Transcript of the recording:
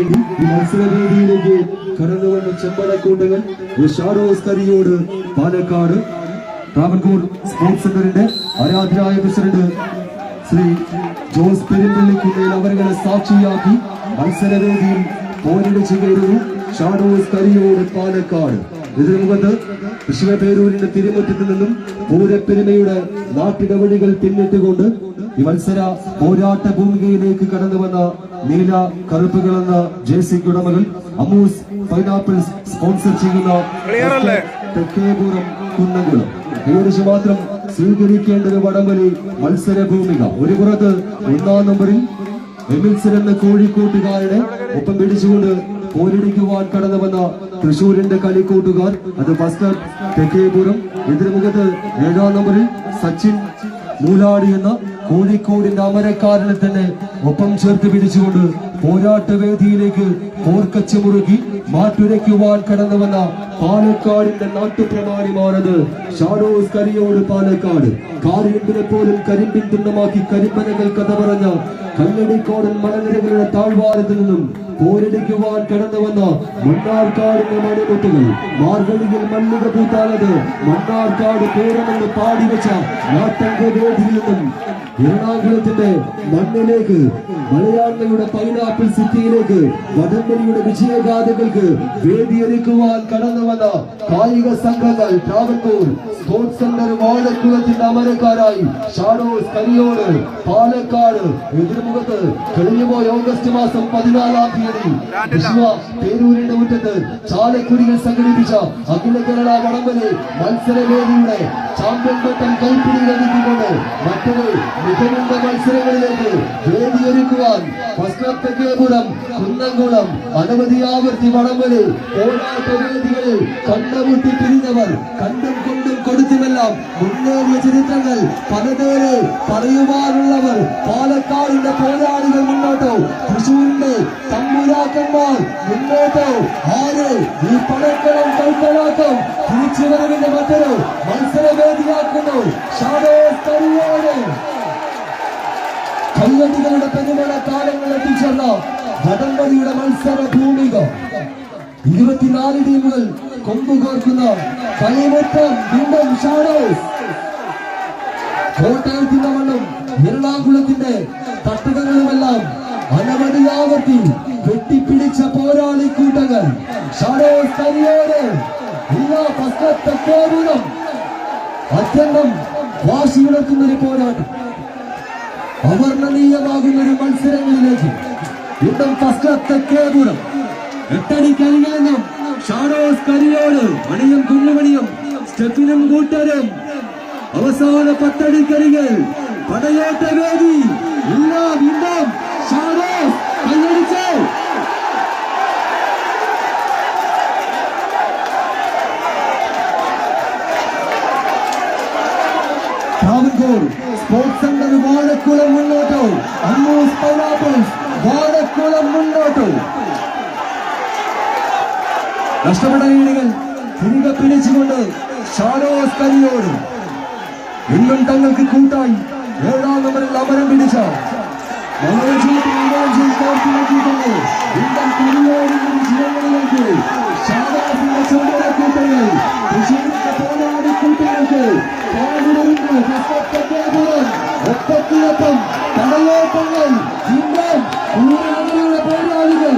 ഈ മത്സരവേദിയിലേക്ക് കടന്നുവന്ന ചെമ്പടക്കൂട്ടങ്ങൾ shadows കരിയോട് Palakkad Travancore sports സെന്ററിന്റെ ആരാധനായ പ്രസിഡന്റ് ശ്രീ ജോസ് പെരുമ്പള്ളിക്കുമേൽ അവരെ സാക്ഷിയാക്കി മത്സരവേദിയിൽ പോരടിച്ചു കയറുന്നു ഷാഡോസ് കരിയോട് പാലക്കാട്. എതിർമുഖത്ത് കൃഷ്ണപേരൂരിന്റെ തിരുമുറ്റത്ത് നിന്നും പൂരപ്പെരുമയുടെ നാട്ടിടവഴികൾ പിന്നിട്ടുകൊണ്ട് ഈ മത്സര പോരാട്ട ഭൂമികയിലേക്ക് കടന്നു വന്ന നീല കറുപ്പുകളെന്ന ജേഴ്സിക്ക് ഉടമകൾ അമൂസ് പൈനാപ്പിൾസ് സ്പോൺസർ ചെയ്യുന്ന തെക്കേപുറം കുന്നംകുളം ഏകദേശം മാത്രം സ്വീകരിക്കേണ്ട ഒരു വടംവലി മത്സര ഭൂമിക. ഒരു പുറത്ത് ഒന്നാം നമ്പറിൽ എമിൽസൺ എന്ന കോഴിക്കോട്ടുകാരുടെ ഒപ്പം പിടിച്ചുകൊണ്ട് പോരടിക്കുവാൻ കടന്നു വന്ന തൃശൂരിന്റെ കളിക്കൂട്ടുകാർ അത് ഫസ്റ്റ് തെക്കേപുരം. എതിർമുഖത്ത് 7ാം നമ്പറിൽ സച്ചിൻ മൂലാടി എന്ന കോഴിക്കോടിന്റെ അമരക്കാരനെ തന്നെ ഒപ്പം ചേർത്ത് പിടിച്ചുകൊണ്ട് പോരാട്ട വേദിയിലേക്ക് പോർക്കച്ച് മുറുക്കി മാറ്റുരയ്ക്കുവാൻ കടന്നു വന്ന പാലക്കാടിന്റെ നാട്ടുപ്രമാണിമാരത് ഷാഡോസ് കരിയോട് പാലക്കാട്. കാരിയമ്പിനെ പോലും കരിമ്പിൻ തുണ്ടമാക്കി കരിമ്പനകൾ കഥ പറഞ്ഞ കല്ലടിക്കോടൻ മലനിരകളുടെ താഴ്വാരത്തിൽ നിന്നും പോരടിക്കുവാൻ കടന്നു വന്ന മണ്ണാർക്കാടിന്റെ മണിമുട്ടുകൾ. മാർഗഴിയിൽ മല്ലിക പൂത്താനത് മണ്ണാർക്കാട് പേരമെന്ന് പാടിവെച്ച നാട്ടങ്ക വേദിയിൽ നിന്നും എറണാകുളത്തിന്റെ മണ്ണിലേക്ക് മലയാളികളുടെ പൈനാപ്പിൾ സിറ്റിയിലേക്ക് വടംവലിയുടെ വിജയഗാഥകൾക്ക് വേദിയൊരുക്കുവാൻ കടന്നു വന്ന കായിക സംഘങ്ങൾ Travancore sports centre വാഴക്കുളത്തിന്റെ അമരക്കാരായി shadows കരിയോട് Palakkad. എതിർമുഖത്ത് കഴിഞ്ഞുപോയ ഓഗസ്റ്റ് മാസം 14-ാം തീയതി പേരൂരിന്റെ മുറ്റത്ത് ചാലക്കുടികൾ സംഘടിപ്പിച്ച അഖില കേരള വടംവലി മത്സരവേദിയുടെ ചാമ്പ്യൻ പട്ടം കൈപ്പിടിയിലെത്തിക്കൊണ്ട് മറ്റൊരു മികവുള്ള മത്സരങ്ങളിലേക്ക് വേദിയൊരുക്കുവാൻ തെക്കേപുരം കുന്നംകുളം അനവധി ആവർത്തി വടംവലി പോരാട്ട വേദികളിൽ കണ്ടുമുട്ടി പിരിഞ്ഞവർ കണ്ടും കൊണ്ടും കൊടുത്തുമെല്ലാം മുന്നേറിയ ചരിത്രങ്ങൾ പലതേറെ പറയുവാനുള്ളവർ പാലക്കാടിന്റെ പോരാളികൾ മുന്നോട്ടോ തൃശൂരിന്റെ തമ്പുരാക്കന്മാർ മുന്നോട്ടോ ആര് ഈ പടക്കളം കൈക്കലാക്കം തിരിച്ചുവരവിന്റെ മറ്റൊരു മത്സരവേദിയാക്കുന്നു ഷാഡോസ് കരിയോട്. കൈവടികളുടെ പെരുമഴ കാലങ്ങൾ എത്തിച്ചേർന്ന വടംവലിയുടെ മത്സര ഭൂമിക. 24 ടീമുകൾ കൊമ്പുകോർക്കുന്ന കളിമൊത്തം ബിംബം ഷാഡോസ്. കോട്ടയത്തിന്റെ മണ്ണും എറണാകുളത്തിന്റെ തട്ടകങ്ങളുമെല്ലാം അനവധി ആവർത്തി വെട്ടിപ്പിടിച്ച പോരാളി കൂട്ടങ്ങൾ ഷാഡോസ് കരിയോട്. തെക്കേപുരം അത്യന്തം വാശിയുണർത്തുന്ന ഒരു പോരാട്ടം, അവർണ്ണനീയമാകുന്ന ഒരു മത്സരങ്ങളിലേക്ക് യുദ്ധം ഫസ്റ്റ് തെക്കേപുരം. 8 അടി കരികിൽ നിന്നും ഷാഡോസ് കരിയോട് മണിയും കുഞ്ഞുമണിയും സ്റ്റെഫിനും കൂട്ടരും അവസാന 10 അടി കരികൾ പടയോട്ട വേദി യുദ്ധം ഷാഡോസ് കൈയടിച്ച് ട്രാവൻകൂർ സ്പോർട്സ് സെന്റർ വാഴക്കുളം മുന്നോട്ടോ അമൂസ് പൈനാപ്പിൾസ് വാഴക്കുളം മുന്നോട്ടോ. നഷ്ടപ്പെട്ട ലീഡുകൾ തിരികെ പിടിച്ചുകൊണ്ട് ഷാഡോസ് കരിയോട് ഇന്നും തങ്ങൾക്ക് കൂട്ടായി 7ാം നമ്പറിൽ അമരം പിടിച്ച ഷാഡോസിന്റെ ചുമതലക്കൂട്ടങ്ങൾ പോരാടിക്കൂട്ടങ്ങൾക്ക് ഒപ്പത്തിനൊപ്പം തടയോട്ടങ്ങൾ പോരാളികൾ